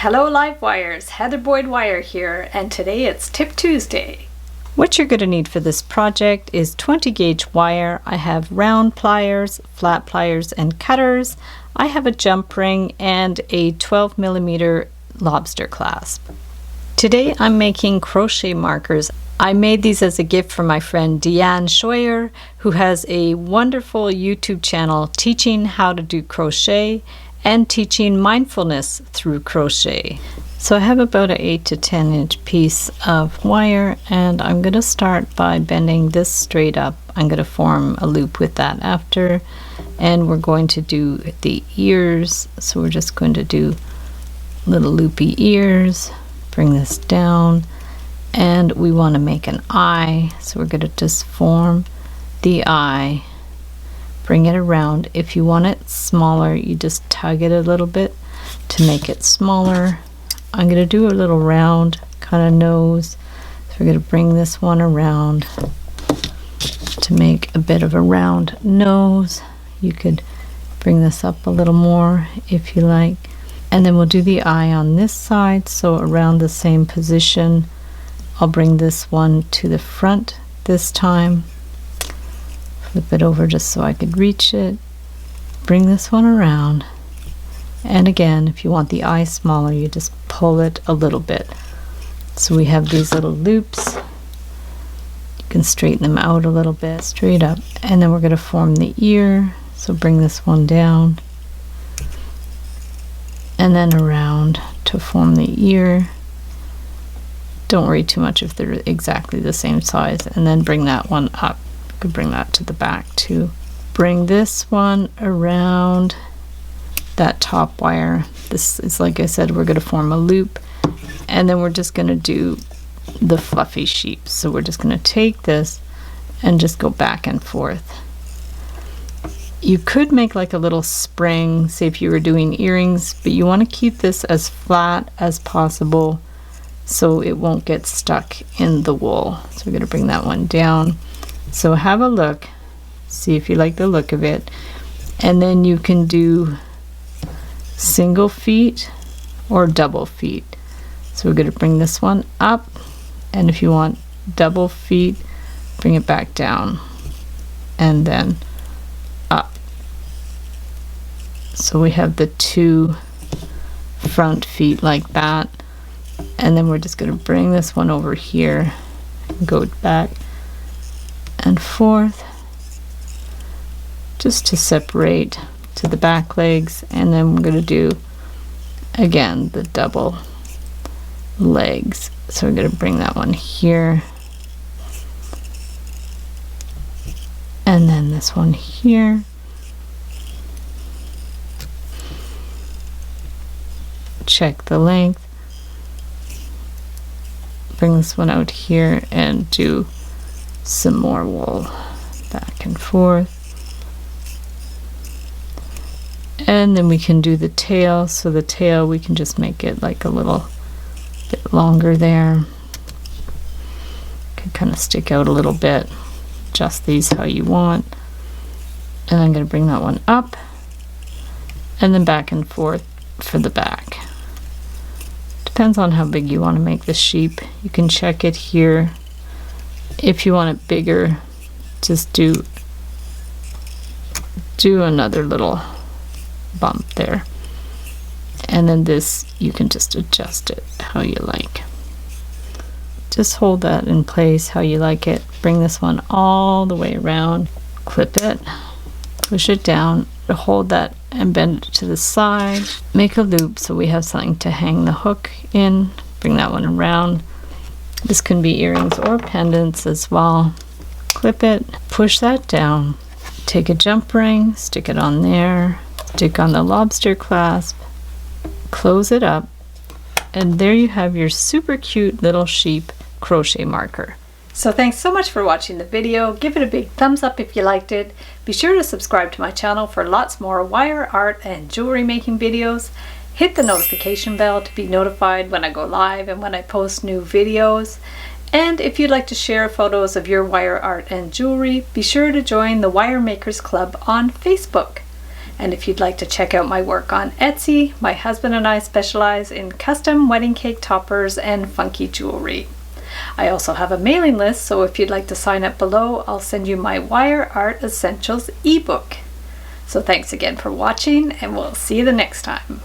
Hello Live Wires, Heather Boyd Wire here, and today it's Tip Tuesday. What you're going to need for this project is 20 gauge wire. I have round pliers, flat pliers, and cutters. I have a jump ring and a 12mm lobster clasp. Today I'm making crochet markers. I made these as a gift from my friend Deanne Scheuer, who has a wonderful YouTube channel teaching how to do crochet and teaching mindfulness through crochet. So I have about an 8 to 10 inch piece of wire, and I'm going to start by bending this straight up. I'm going to form a loop with that after, and we're going to do the ears. So we're just going to do little loopy ears, bring this down, and we want to make an eye. So we're going to just form the eye, bring it around. If you want it smaller, you just tug it a little bit to make it smaller. I'm going to do a little round kind of nose. So we're going to bring this one around to make a bit of a round nose. You could bring this up a little more if you like. And then we'll do the eye on this side. So around the same position, I'll bring this one to the front this time. Flip it over just so I could reach it. Bring this one around. And again, if you want the eye smaller, you just pull it a little bit. So we have these little loops. You can straighten them out a little bit, straight up. And then we're going to form the ear. So bring this one down. And then around to form the ear. Don't worry too much if they're exactly the same size. And then bring that one up. You could bring that to the back too. Bring this one around that top wire. This is, like I said, we're going to form a loop, and then we're just going to do the fluffy sheep. So we're just going to take this and just go back and forth. You could make like a little spring, say if you were doing earrings, but you want to keep this as flat as possible so it won't get stuck in the wool. So we're going to bring that one down. So have a look, see if you like the look of it, and then you can do single feet or double feet. So we're going to bring this one up, and if you want double feet, bring it back down and then up. So we have the two front feet like that, and then we're just going to bring this one over here and go back and forth just to separate to the back legs. And then we're going to do again the double legs. So we're going to bring that one here, and then this one here. Check the length, bring this one out here and do some more wool back and forth. And then we can do the tail. So the tail, we can just make it like a little bit longer there. Can kind of stick out a little bit. Adjust these how you want. And I'm going to bring that one up and then back and forth for the back. Depends on how big you want to make the sheep. You can check it here. If you want it bigger, just do another little bump there, and then this you can just adjust it how you like. Just hold that in place how you like it. Bring this one all the way around, clip it, push it down, hold that and bend it to the side, make a loop so we have something to hang the hook in. Bring that one around. This can be earrings or pendants as well. Clip it, push that down, take a jump ring, stick it on there, stick on the lobster clasp, close it up, and there you have your super cute little sheep crochet marker. So thanks so much for watching the video. Give it a big thumbs up if you liked it. Be sure to subscribe to my channel for lots more wire art and jewelry making videos. Hit the notification bell to be notified when I go live and when I post new videos. And if you'd like to share photos of your wire art and jewelry, be sure to join the Wire Makers Club on Facebook. And if you'd like to check out my work on Etsy, my husband and I specialize in custom wedding cake toppers and funky jewelry. I also have a mailing list, so if you'd like to sign up below, I'll send you my Wire Art Essentials ebook. So thanks again for watching, and we'll see you the next time.